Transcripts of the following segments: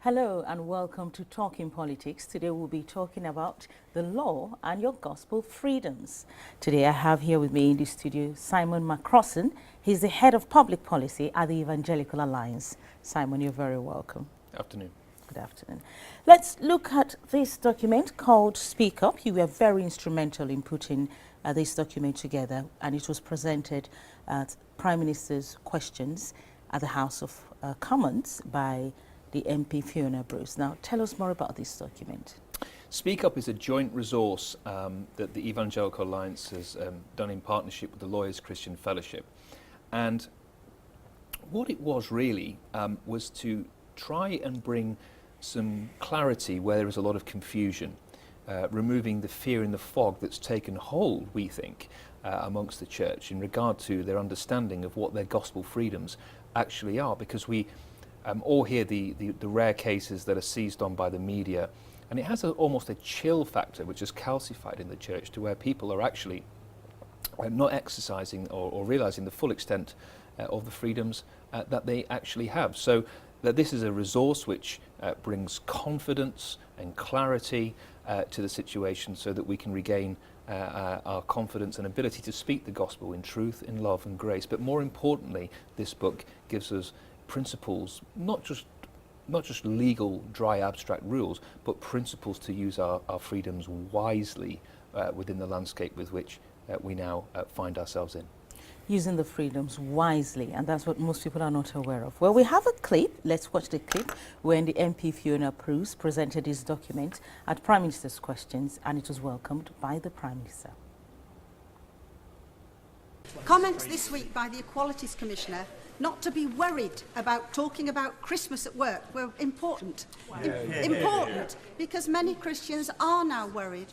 Hello and welcome to Talking Politics. Today we'll be talking about the law and your gospel freedoms. Today I have here with me in the studio Simon McCrossan. He's the head of public policy at the Evangelical Alliance. Simon, you're very welcome. Afternoon. Good afternoon. Let's look at this document called Speak Up. You were very instrumental in putting this document together, and it was presented at Prime Minister's questions at the House of Commons by the MP Fiona Bruce. Now, tell us more about this document. Speak Up is a joint resource that the Evangelical Alliance has done in partnership with the Lawyers Christian Fellowship. And what it was really was to try and bring some clarity where there is a lot of confusion, removing the fear and the fog that's taken hold, we think, amongst the church in regard to their understanding of what their gospel freedoms actually are, because we all hear the rare cases that are seized on by the media, and it has almost a chill factor which is calcified in the church to where people are actually not exercising or realising the full extent of the freedoms that they actually have. So that this is a resource which brings confidence and clarity to the situation so that we can regain our confidence and ability to speak the gospel in truth, in love and grace. But more importantly, this book gives us principles, not just legal, dry, abstract rules, but principles to use our freedoms wisely within the landscape with which we now find ourselves in. Using the freedoms wisely, and that's what most people are not aware of. Well, we have a clip. Let's watch the clip when the MP Fiona Bruce presented this document at Prime Minister's questions, and it was welcomed by the Prime Minister. Comments this week by the Equalities Commissioner not to be worried about talking about Christmas at work were important. Important because many Christians are now worried,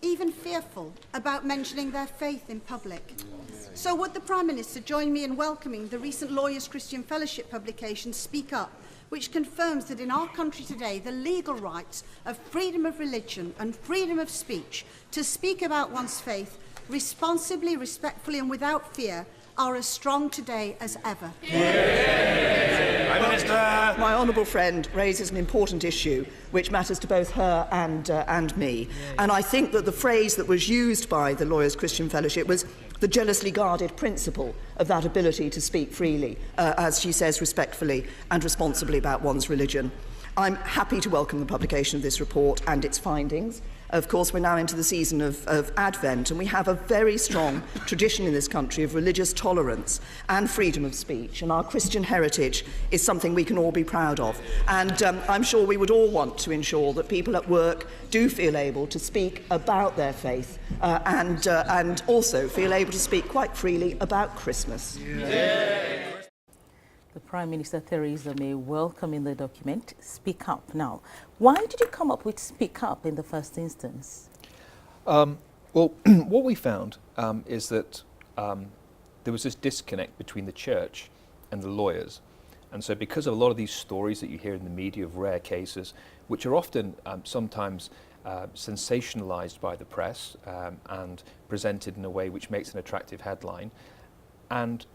even fearful, about mentioning their faith in public. So would the Prime Minister join me in welcoming the recent Lawyers Christian Fellowship publication Speak Up, which confirms that in our country today the legal rights of freedom of religion and freedom of speech to speak about one's faith responsibly, respectfully and without fear are as strong today as ever. Prime Minister! My honourable friend raises an important issue which matters to both her and me. And I think that the phrase that was used by the Lawyers Christian Fellowship was the jealously guarded principle of that ability to speak freely, as she says, respectfully and responsibly about one's religion. I'm happy to welcome the publication of this report and its findings. Of course, we're now into the season of Advent, and we have a very strong tradition in this country of religious tolerance and freedom of speech, and our Christian heritage is something we can all be proud of. And I'm sure we would all want to ensure that people at work do feel able to speak about their faith and also feel able to speak quite freely about Christmas. The Prime Minister Theresa May welcoming the document Speak Up. Now, why did you come up with Speak Up in the first instance? Well, what we found is that there was this disconnect between the church and the lawyers. And so because of a lot of these stories that you hear in the media of rare cases, which are often sometimes sensationalized by the press and presented in a way which makes an attractive headline, and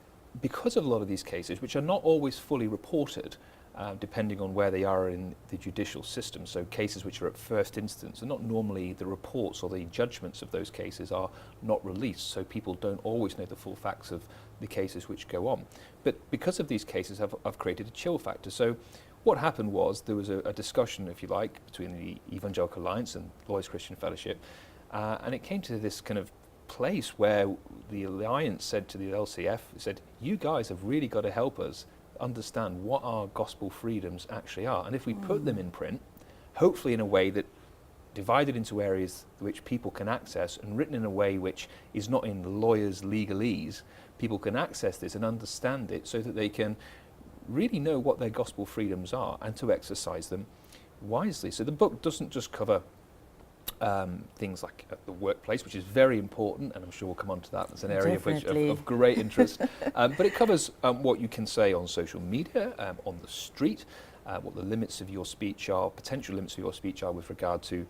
because of a lot of these cases, which are not always fully reported, depending on where they are in the judicial system, so cases which are at first instance, and not normally the reports or the judgments of those cases are not released, so people don't always know the full facts of the cases which go on. But because of these cases, I've created a chill factor. So what happened was there was a discussion, if you like, between the Evangelical Alliance and Lawyers Christian Fellowship, and it came to this kind of place where the Alliance said to the LCF, said, you guys have really got to help us understand what our gospel freedoms actually are. And if we put them in print, hopefully in a way that divided into areas which people can access and written in a way which is not in the lawyers' legalese, people can access this and understand it so that they can really know what their gospel freedoms are and to exercise them wisely. So the book doesn't just cover things like at the workplace, which is very important, and I'm sure we'll come on to that. It's an area of great interest. But it covers what you can say on social media, on the street, what the limits of your speech are, potential limits of your speech are with regard to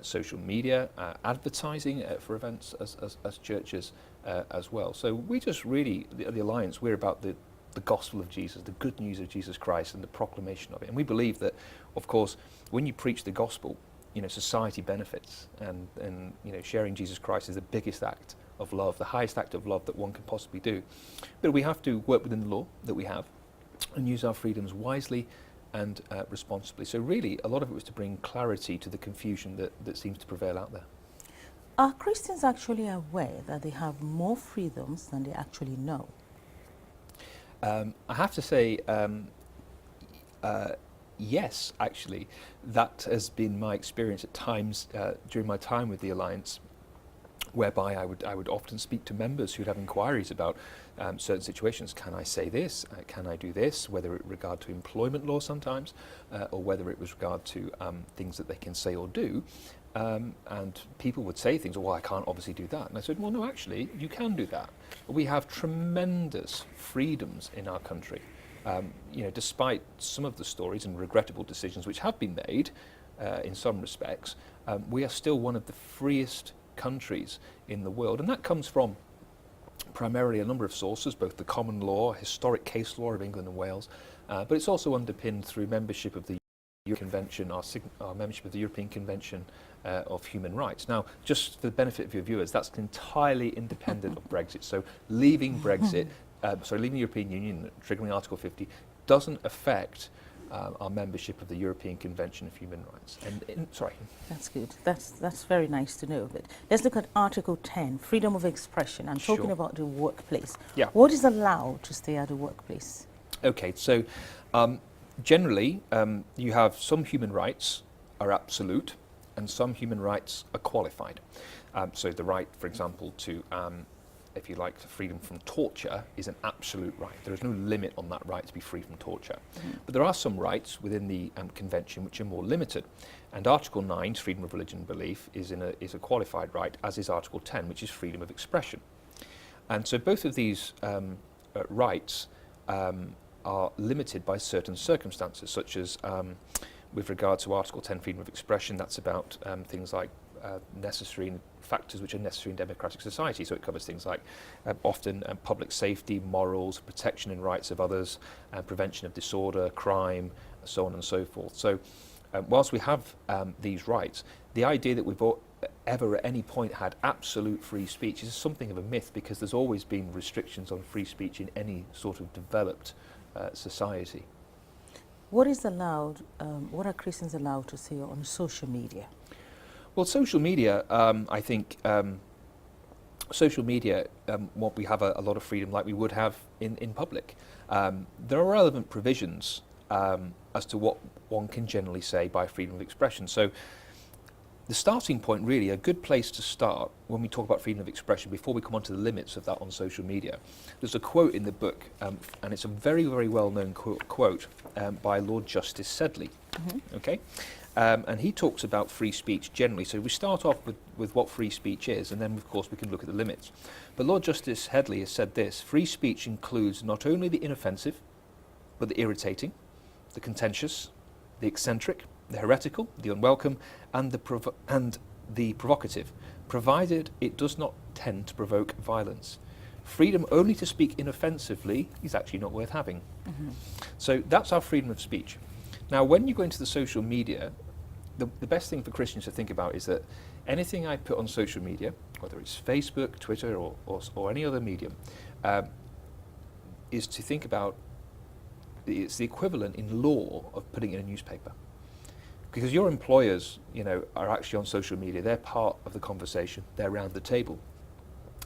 social media, advertising for events as churches as well. So we just really, the Alliance, we're about the the gospel of Jesus, the good news of Jesus Christ and the proclamation of it. And we believe that, of course, when you preach the gospel, society benefits, and sharing Jesus Christ is the biggest act of love, the highest act of love that one can possibly do. But we have to work within the law that we have and use our freedoms wisely and responsibly. So really, a lot of it was to bring clarity to the confusion that seems to prevail out there. Are Christians actually aware that they have more freedoms than they actually know? I have to say, yes, actually. That has been my experience at times during my time with the Alliance, whereby I would often speak to members who'd have inquiries about certain situations. Can I say this? Can I do this? Whether it regard to employment law sometimes, or whether it was regard to things that they can say or do. And people would say things, well, I can't obviously do that. And I said, well, no, actually, you can do that. We have tremendous freedoms in our country. Despite some of the stories and regrettable decisions which have been made in some respects, we are still one of the freest countries in the world. And that comes from primarily a number of sources, both the common law, historic case law of England and Wales, but it's also underpinned through membership of the European Convention, our membership of the European Convention of Human Rights. Now, just for the benefit of your viewers, that's entirely independent of Brexit. So leaving Brexit, leaving the European Union, triggering Article 50, doesn't affect our membership of the European Convention of Human Rights. That's good. That's very nice to know. But let's look at Article 10, freedom of expression. I'm talking about the workplace. Yeah. What is allowed to stay at the workplace? Okay, so generally, you have some human rights are absolute and some human rights are qualified. So the right, for example, to if you like, freedom from torture is an absolute right. There is no limit on that right to be free from torture. But there are some rights within the Convention which are more limited. And Article 9, freedom of religion and belief, is a qualified right, as is Article 10, which is freedom of expression. And so both of these rights are limited by certain circumstances, such as with regard to Article 10, freedom of expression, that's about things like necessary factors which are necessary in democratic society. So it covers things like often public safety, morals, protection and rights of others, prevention of disorder, crime, so on and so forth. So whilst we have these rights, the idea that we've ever at any point had absolute free speech is something of a myth, because there's always been restrictions on free speech in any sort of developed society. What is allowed, what are Christians allowed to say on social media? Well, social media, I think, social media, what we have a lot of freedom like we would have in public. There are relevant provisions as to what one can generally say by freedom of expression. So the starting point, really, a good place to start when we talk about freedom of expression, before we come on to the limits of that on social media, there's a quote in the book, and it's a very, very well-known quote by Lord Justice Sedley. Okay? And he talks about free speech generally. So we start off with what free speech is, and then, of course, we can look at the limits. But Lord Justice Headley has said this: free speech includes not only the inoffensive, but the irritating, the contentious, the eccentric, the heretical, the unwelcome, and the provocative, provided it does not tend to provoke violence. Freedom only to speak inoffensively is actually not worth having. So that's our freedom of speech. Now, when you go into the social media, the best thing for Christians to think about is that anything I put on social media, whether it's Facebook, Twitter, or any other medium, is to think about it's the equivalent in law of putting it in a newspaper. Because your employers, are actually on social media. They're part of the conversation. They're around the table.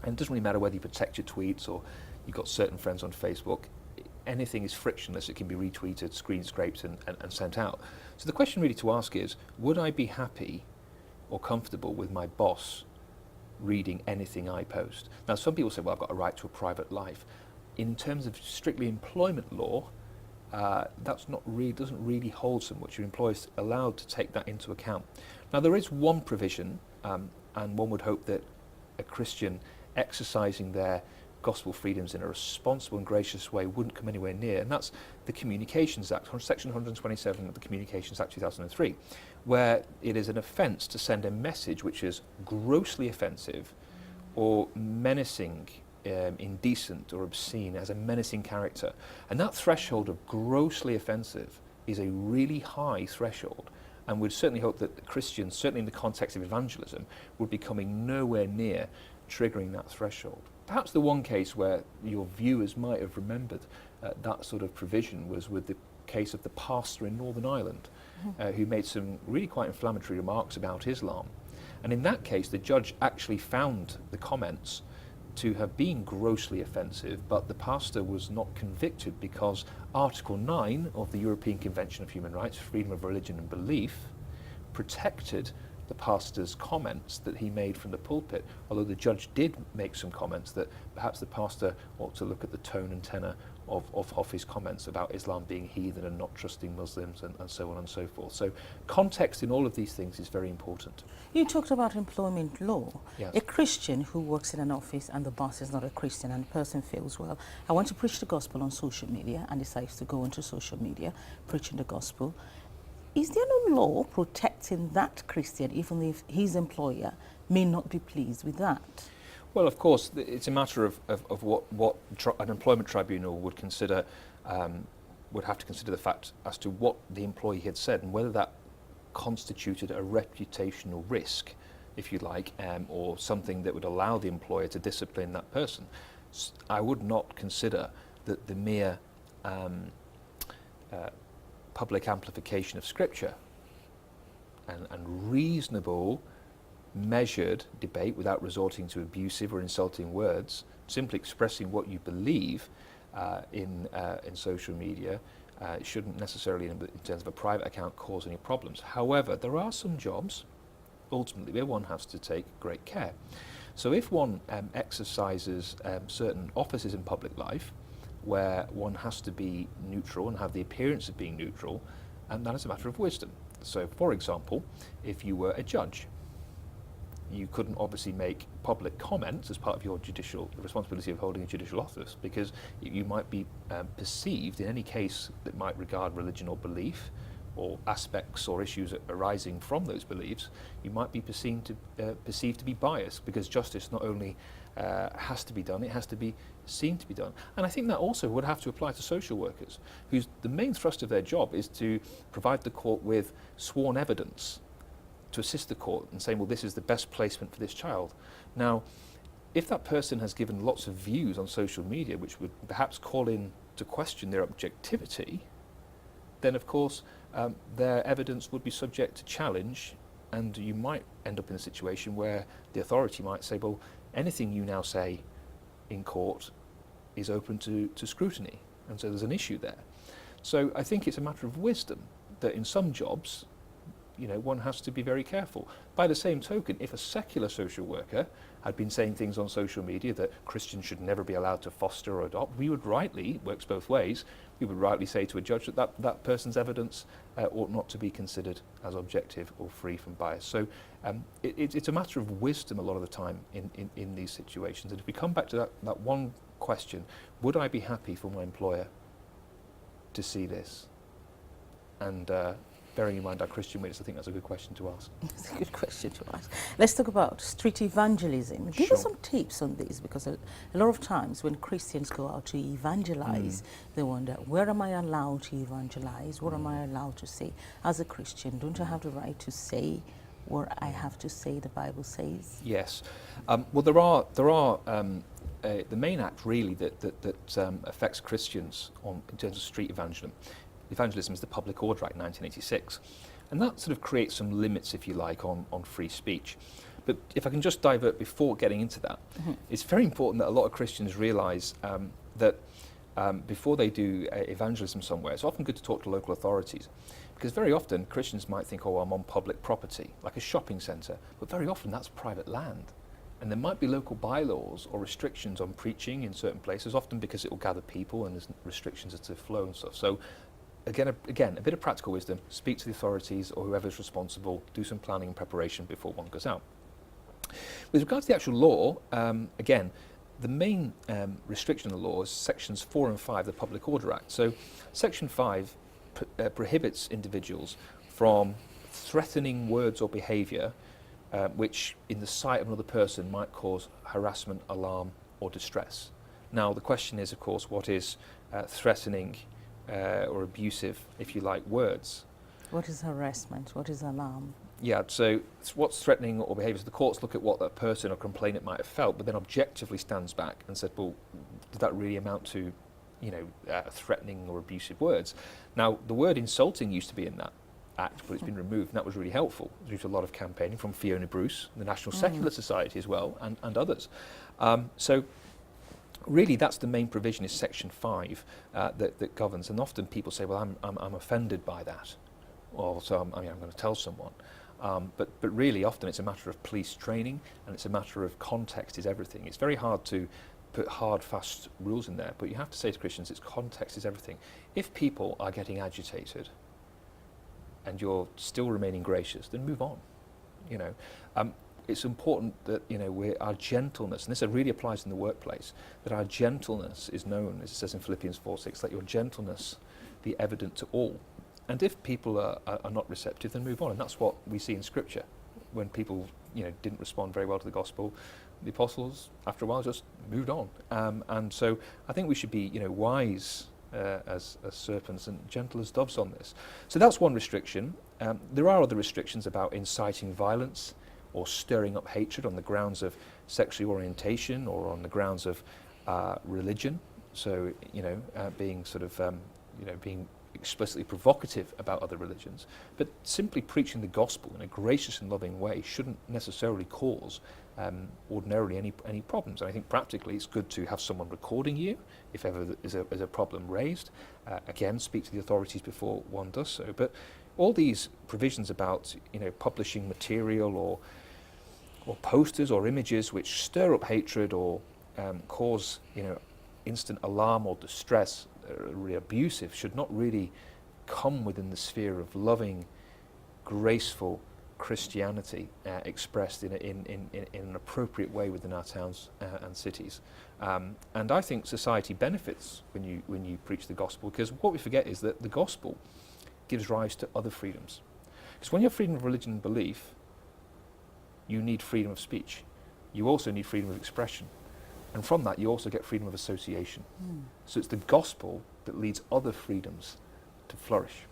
And it doesn't really matter whether you protect your tweets or you've got certain friends on Facebook. Anything is frictionless. It can be retweeted, screen scraped, and sent out. So the question really to ask is, would I be happy or comfortable with my boss reading anything I post? Now, some people say, well, I've got a right to a private life. In terms of strictly employment law, that's not really, doesn't really hold so much. Your employer's allowed to take that into account. Now, there is one provision, and one would hope that a Christian exercising their gospel freedoms in a responsible and gracious way wouldn't come anywhere near, and that's the Communications Act, Section 127 of the Communications Act 2003, where it is an offence to send a message which is grossly offensive or menacing indecent or obscene, as a menacing character. And that threshold of grossly offensive is a really high threshold. And we'd certainly hope that Christians, certainly in the context of evangelism, would be coming nowhere near triggering that threshold. Perhaps the one case where your viewers might have remembered that sort of provision was with the case of the pastor in Northern Ireland, who made some really quite inflammatory remarks about Islam. And in that case, the judge actually found the comments to have been grossly offensive, but the pastor was not convicted because Article 9 of the European Convention of Human Rights, freedom of religion and belief, protected the pastor's comments that he made from the pulpit, although the judge did make some comments that perhaps the pastor ought to look at the tone and tenor of his comments about Islam being heathen and not trusting Muslims and so on and so forth. So context in all of these things is very important. You talked about employment law. Yes. A Christian who works in an office and the boss is not a Christian and the person feels, well, I want to preach the gospel on social media, and decides to go onto social media preaching the gospel. Is there no law protecting that Christian even if his employer may not be pleased with that? Well, of course, it's a matter of what an employment tribunal would consider, would have to consider the fact as to what the employee had said and whether that constituted a reputational risk, if you like, or something that would allow the employer to discipline that person. I would not consider that the mere public amplification of Scripture and reasonable, measured debate without resorting to abusive or insulting words, simply expressing what you believe in social media, shouldn't necessarily, in terms of a private account, cause any problems. However, there are some jobs, ultimately, where one has to take great care. So if one exercises certain offices in public life, where one has to be neutral and have the appearance of being neutral, and that is a matter of wisdom. So, for example, if you were a judge, you couldn't obviously make public comments as part of your judicial responsibility of holding a judicial office, because you might be perceived in any case that might regard religion or belief or aspects or issues arising from those beliefs, you might be perceived to be biased, because justice not only has to be done, it has to be seen to be done. And I think that also would have to apply to social workers, whose the main thrust of their job is to provide the court with sworn evidence to assist the court in saying, well, this is the best placement for this child. Now, if that person has given lots of views on social media which would perhaps call in to question their objectivity, then of course their evidence would be subject to challenge, and you might end up in a situation where the authority might say, well, anything you now say in court is open to scrutiny, and so there's an issue there. So I think it's a matter of wisdom that in some jobs, one has to be very careful. By the same token, if a secular social worker had been saying things on social media that Christians should never be allowed to foster or adopt, we would rightly, it works both ways, we would rightly say to a judge that person's evidence ought not to be considered as objective or free from bias. So it's a matter of wisdom a lot of the time in these situations. And if we come back to that one question, would I be happy for my employer to see this? And bearing in mind our Christian witness, I think that's a good question to ask. It's a good question to ask. Let's talk about street evangelism. Give us some tips on this, because a lot of times when Christians go out to evangelize, they wonder, where am I allowed to evangelize? What am I allowed to say? As a Christian, don't I have the right to say what I have to say, the Bible says? Yes. Well, there are the main act really that affects Christians in terms of street evangelism is the Public Order Act 1986, and that sort of creates some limits, if you like, on free speech. But if I can just divert before getting into that, it's very important that a lot of Christians realise that before they do evangelism somewhere, it's often good to talk to local authorities, because very often Christians might think, oh, I'm on public property, like a shopping centre, but very often that's private land. And there might be local bylaws or restrictions on preaching in certain places, often because it will gather people and there's restrictions as to flow and stuff. So again, a bit of practical wisdom, speak to the authorities or whoever's responsible, do some planning and preparation before one goes out. With regards to the actual law, again, the main restriction in the law is sections 4 and 5 of the Public Order Act. So section 5 prohibits individuals from threatening words or behaviour which in the sight of another person might cause harassment, alarm or distress. Now, the question is, of course, what is threatening or abusive, if you like, words? What is harassment? What is alarm? Yeah, so what's threatening or behaviours? The courts look at what that person or complainant might have felt, but then objectively stands back and said, well, did that really amount to, threatening or abusive words? Now, the word insulting used to be in that act, but it's been removed, and that was really helpful due to a lot of campaigning from Fiona Bruce, the National Secular Society as well, and others. So really, that's the main provision, is Section 5 that governs. And often people say, well, I'm offended by that, or so I'm going to tell someone. But really, often it's a matter of police training, and it's a matter of context is everything. It's very hard to put hard, fast rules in there, but you have to say to Christians, it's context is everything. If people are getting agitated and you're still remaining gracious, then move on. It's important that our gentleness, and this really applies in the workplace, that our gentleness is known, as it says in Philippians 4:6, let your gentleness be evident to all. And if people are not receptive, then move on. And that's what we see in Scripture. When people didn't respond very well to the gospel, the apostles, after a while, just moved on. And so I think we should be wise as serpents and gentle as doves on this. So that's one restriction. There are other restrictions about inciting violence or stirring up hatred on the grounds of sexual orientation or on the grounds of religion. So being being explicitly provocative about other religions, but simply preaching the gospel in a gracious and loving way shouldn't necessarily cause ordinarily any problems. And I think practically it's good to have someone recording you if ever is a problem raised. Again, speak to the authorities before one does so. But all these provisions about publishing material or posters or images which stir up hatred or cause instant alarm or distress, really abusive, should not really come within the sphere of loving, graceful Christianity expressed in an appropriate way within our towns and cities. And I think society benefits when you preach the gospel, because what we forget is that the gospel gives rise to other freedoms. Because when you have freedom of religion and belief, you need freedom of speech. You also need freedom of expression. And from that, you also get freedom of association. So it's the gospel that leads other freedoms to flourish.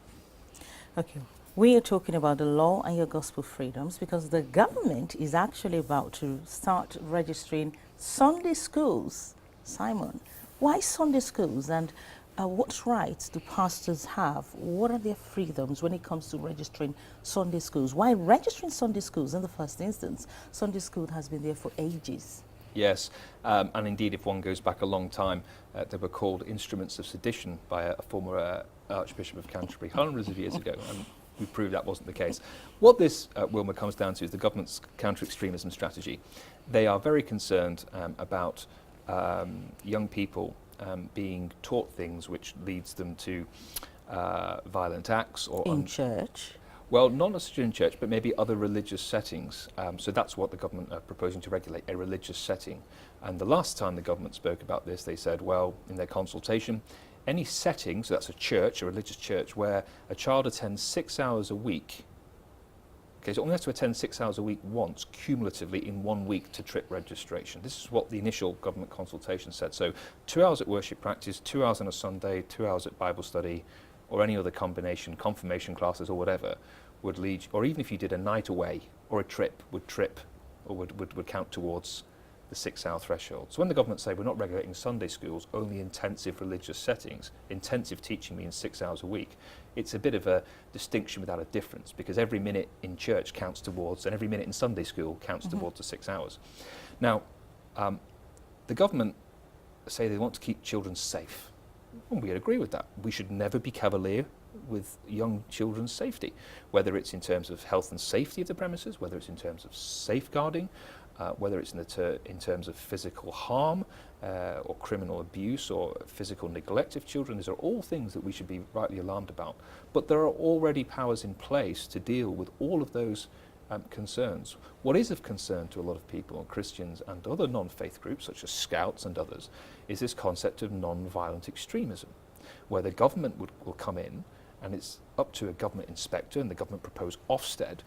Okay, we are talking about the law and your gospel freedoms because the government is actually about to start registering Sunday schools. Simon, why Sunday schools, and what rights do pastors have? What are their freedoms when it comes to registering Sunday schools? Why registering Sunday schools in the first instance? Sunday school has been there for ages. Yes, and indeed, if one goes back a long time, they were called instruments of sedition by a former Archbishop of Canterbury hundreds of years ago, and we proved that wasn't the case. What this, Wilma, comes down to is the government's counter-extremism strategy. They are very concerned about young people being taught things which leads them to violent acts or in church. Well, not necessarily in church, but maybe other religious settings. So that's what the government are proposing to regulate, a religious setting. And the last time the government spoke about this, they said, well, in their consultation, any setting, so that's a church, a religious church, where a child attends 6 hours a week, okay, so only has to attend 6 hours a week once, cumulatively in 1 week to trip registration. This is what the initial government consultation said. So 2 hours at worship practice, 2 hours on a Sunday, 2 hours at Bible study, or any other combination, confirmation classes or whatever, would lead, or even if you did a night away or a trip, would trip or would count towards the 6 hour threshold. So when the government say we're not regulating Sunday schools, only intensive religious settings, intensive teaching means 6 hours a week, it's a bit of a distinction without a difference, because every minute in church counts towards, and every minute in Sunday school counts towards the 6 hours. Now, the government say they want to keep children safe. And we'd agree with that. We should never be cavalier with young children's safety, whether it's in terms of health and safety of the premises, whether it's in terms of safeguarding, whether it's in terms of physical harm or criminal abuse or physical neglect of children. These are all things that we should be rightly alarmed about. But there are already powers in place to deal with all of those concerns. What is of concern to a lot of people, Christians and other non-faith groups such as Scouts and others, is this concept of non-violent extremism, where the government will come in, and it's up to a government inspector, and the government proposed Ofsted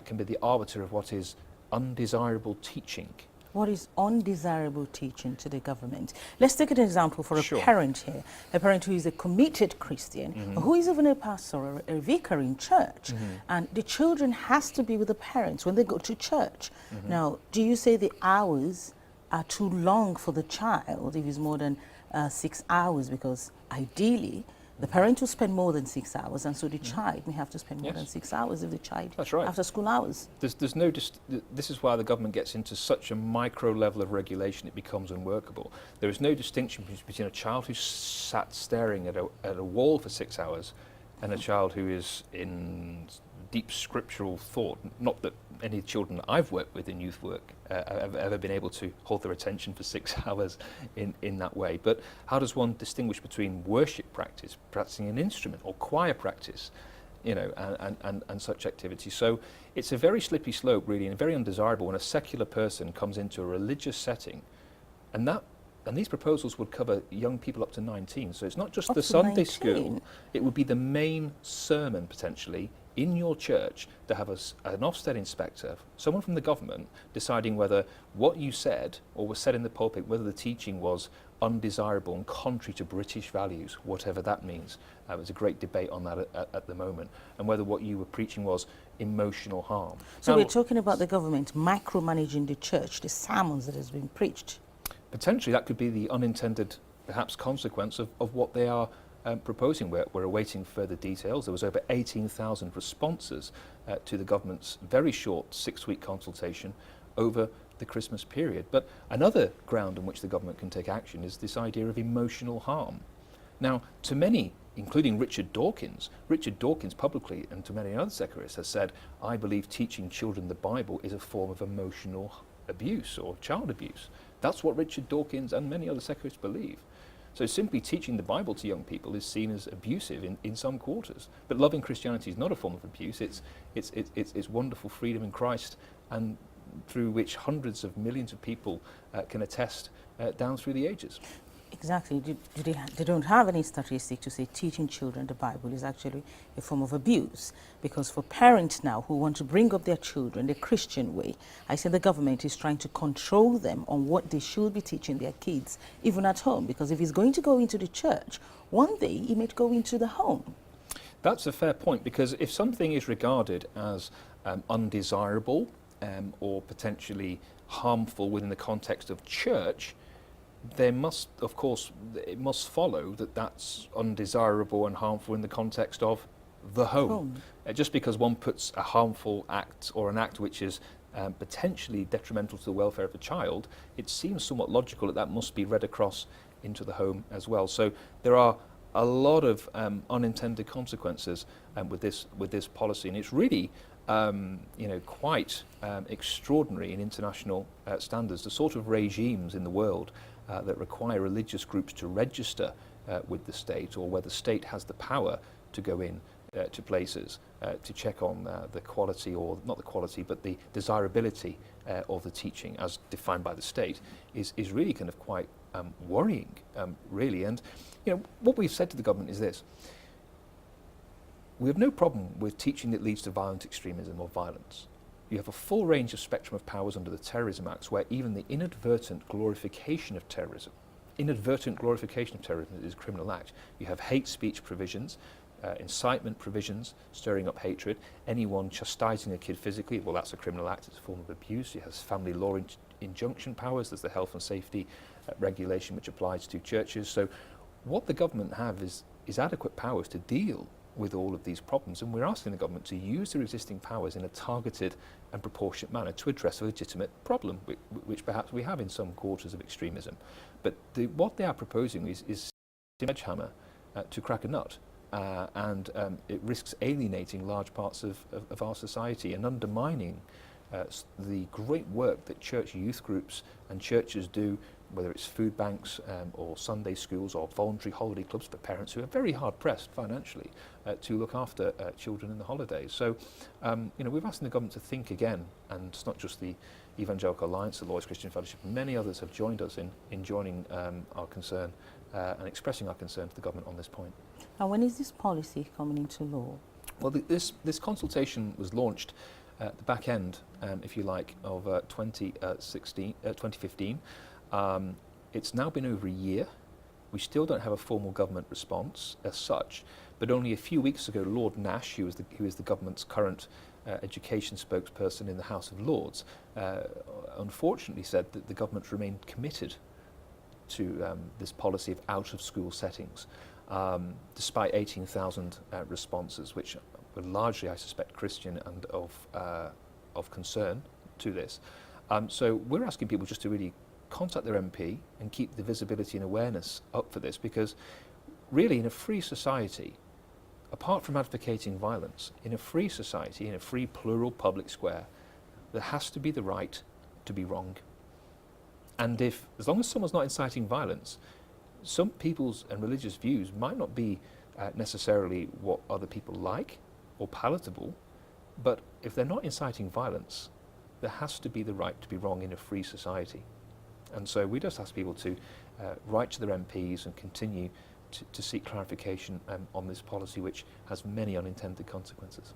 can be the arbiter of what is undesirable teaching what is undesirable teaching to the government? Let's take an example for a Sure. parent here, a parent who is a committed Christian, who is even a pastor or a vicar in church, and the children has to be with the parents when they go to church. Now, do you say the hours are too long for the child if it's more than 6 hours? Because ideally, the parent will spend more than 6 hours, and so the child may have to spend more Yes. than 6 hours if the child That's right. after school hours. There's no this is why the government gets into such a micro level of regulation it becomes unworkable. There is no distinction between a child who's sat staring at a wall for 6 hours and a child who is in deep scriptural thought. Not that any children that I've worked with in youth work have ever been able to hold their attention for 6 hours in that way. But how does one distinguish between worship practice, practicing an instrument, or choir practice, you know, and such activities? So it's a very slippery slope, really, and very undesirable when a secular person comes into a religious setting, and these proposals would cover young people up to 19. So it's not just Up the to Sunday 19. school, it would be the main sermon potentially in your church to have an Ofsted inspector, someone from the government, deciding whether what you said or was said in the pulpit, whether the teaching was undesirable and contrary to British values, whatever that means. There's a great debate on that at the moment, and whether what you were preaching was emotional harm. So Now, we're talking about the government micromanaging the church, the sermons that has been preached. potentially that could be the unintended, perhaps, consequence of what they are proposing. We're awaiting further details. There was over 18,000 responses to the government's very short 6-week consultation over the Christmas period. But another ground on which the government can take action is this idea of emotional harm. Now, to many, including Richard Dawkins publicly, and to many other secularists, has said, I believe teaching children the Bible is a form of emotional abuse or child abuse. That's what Richard Dawkins and many other secularists believe. So simply teaching the Bible to young people is seen as abusive in some quarters. But loving Christianity is not a form of abuse. It's wonderful freedom in Christ, and through which hundreds of millions of people can attest down through the ages. Exactly. They don't have any statistic to say teaching children the Bible is actually a form of abuse. Because for parents now who want to bring up their children the Christian way, I say the government is trying to control them on what they should be teaching their kids, even at home. Because if he's going to go into the church, one day he may go into the home. That's a fair point, because if something is regarded as undesirable or potentially harmful within the context of church, there must, of course, it must follow that that's undesirable and harmful in the context of the home. Just because one puts a harmful act or an act which is potentially detrimental to the welfare of the child, it seems somewhat logical that that must be read across into the home as well. So there are a lot of unintended consequences with this policy, and it's really quite extraordinary in international standards. The sort of regimes in the world that require religious groups to register with the state, or where the state has the power to go in to places to check on the quality, or not the quality, but the desirability of the teaching as defined by the state, is really kind of quite worrying, really. And what we've said to the government is this: we have no problem with teaching that leads to violent extremism or violence. You have a full range of spectrum of powers under the Terrorism Acts, where even the inadvertent glorification of terrorism is a criminal act. You have hate speech provisions, incitement provisions, stirring up hatred. Anyone chastising a kid physically, well, that's a criminal act, it's a form of abuse. You have family law injunction powers. There's the health and safety regulation which applies to churches. So what the government have is adequate powers to deal with all of these problems, and we're asking the government to use their existing powers in a targeted and proportionate manner to address a legitimate problem, which perhaps we have in some quarters of extremism. But what they are proposing is a sledgehammer to crack a nut, and it risks alienating large parts of our society and undermining the great work that church youth groups and churches do, whether it's food banks or Sunday schools or voluntary holiday clubs for parents who are very hard pressed financially to look after children in the holidays. So, we've asked the government to think again, and it's not just the Evangelical Alliance, the Lawyers Christian Fellowship, many others have joined us in joining our concern and expressing our concern to the government on this point. And when is this policy coming into law? Well, this consultation was launched at the back end, if you like, of 2015. It's now been over a year. We still don't have a formal government response as such, but only a few weeks ago, Lord Nash, who is the government's current education spokesperson in the House of Lords, unfortunately said that the government remained committed to this policy of out-of-school settings, despite 18,000 responses, which were largely, I suspect, Christian and of concern to this. So we're asking people just to really contact their MP and keep the visibility and awareness up for this, because really in a free society, apart from advocating violence, in a free society, in a free plural public square, there has to be the right to be wrong. And if, as long as someone's not inciting violence, some people's and religious views might not be necessarily what other people like or palatable, but if they're not inciting violence, there has to be the right to be wrong in a free society. And so we just ask people to write to their MPs and continue to seek clarification on this policy, which has many unintended consequences.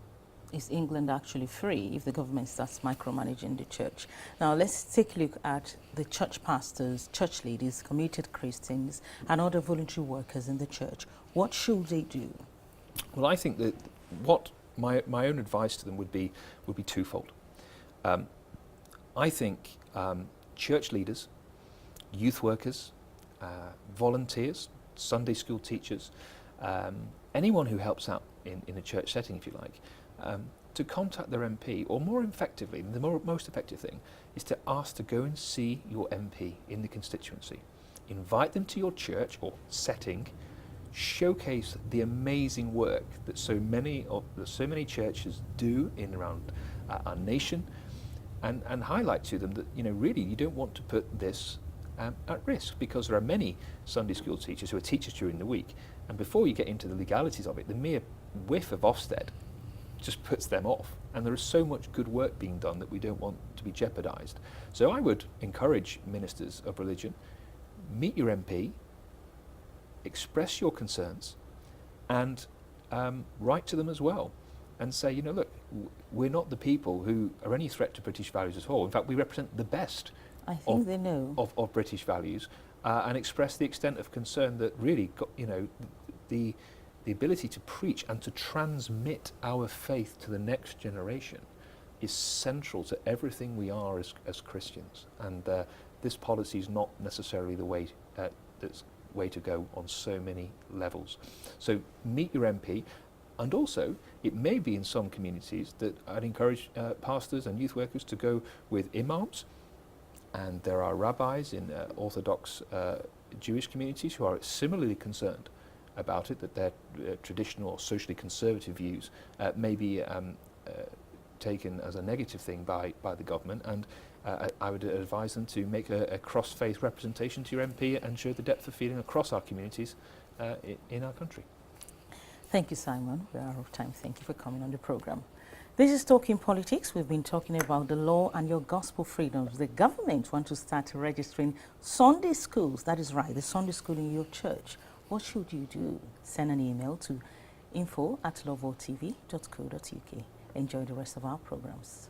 Is England actually free if the government starts micromanaging the church? Now let's take a look at the church pastors, church leaders, committed Christians and other voluntary workers in the church. What should they do? Well, I think that what my own advice to them would be twofold. I think church leaders, youth workers, volunteers, Sunday school teachers, anyone who helps out in a church setting, if you like, to contact their MP, or more effectively, the most effective thing is to ask to go and see your MP in the constituency. Invite them to your church or setting, showcase the amazing work that so many churches do in around our nation, and highlight to them that really you don't want to put this at risk, because there are many Sunday school teachers who are teachers during the week, and before you get into the legalities of it, the mere whiff of Ofsted just puts them off, and there is so much good work being done that we don't want to be jeopardised. So I would encourage ministers of religion, meet your MP, express your concerns, and write to them as well and say, look, we're not the people who are any threat to British values at all. In fact, we represent the best they know of British values, and express the extent of concern that really the ability to preach and to transmit our faith to the next generation is central to everything we are as Christians. And this policy is not necessarily the way to go on so many levels. So meet your MP, and also it may be in some communities that I'd encourage pastors and youth workers to go with imams, and there are rabbis in Orthodox Jewish communities who are similarly concerned about it, that their traditional or socially conservative views may be taken as a negative thing by the government, and I would advise them to make a cross-faith representation to your MP and show the depth of feeling across our communities in our country. Thank you, Simon. We are out of time. Thank you for coming on the program. This is Talking Politics. We've been talking about the law and your gospel freedoms. The government want to start registering Sunday schools. That is right, the Sunday school in your church. What should you do? Send an email to info@loveworldtv.co.uk. Enjoy the rest of our programs.